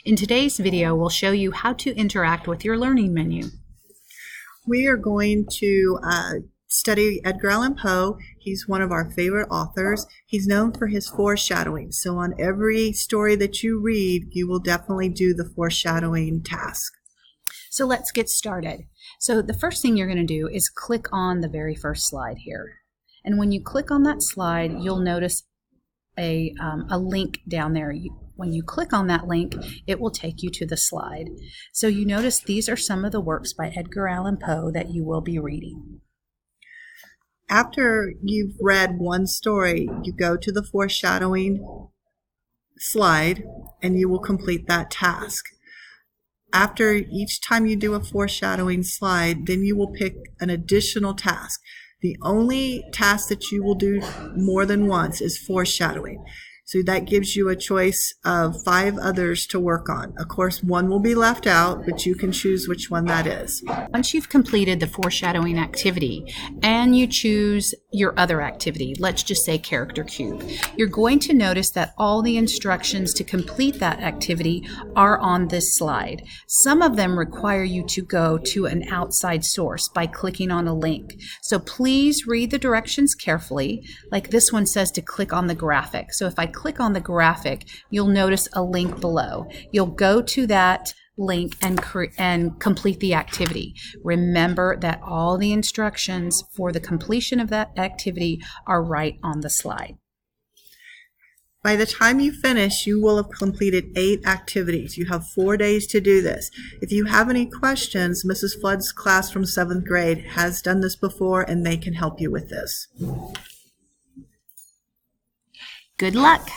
In today's video, we'll show you how to interact with your learning menu. We are going to study Edgar Allan Poe. He's one of our favorite authors. He's known for his foreshadowing. So on every story that you read, you will definitely do the foreshadowing task. So let's get started. So the first thing you're going to do is click on the very first slide here. And when you click on that slide, you'll notice a link down there. When you click on that link, it will take you to the slide. So you notice these are some of the works by Edgar Allan Poe that you will be reading. After you've read one story, you go to the foreshadowing slide and you will complete that task. After each time you do a foreshadowing slide, then you will pick an additional task. The only task that you will do more than once is foreshadowing. So that gives you a choice of 5 others to work on. Of course, one will be left out, but you can choose which one that is. Once you've completed the foreshadowing activity and you choose your other activity, let's just say character cube, you're going to notice that all the instructions to complete that activity are on this slide. Some of them require you to go to an outside source by clicking on a link. So please read the directions carefully. Like this one says to click on the graphic. So if I click on the graphic, you'll notice a link below. You'll go to that link and complete the activity. Remember that all the instructions for the completion of that activity are right on the slide. By the time you finish, you will have completed 8 activities. You have 4 days to do this. If you have any questions, Mrs. Flood's class from 7th grade has done this before and they can help you with this. Good luck!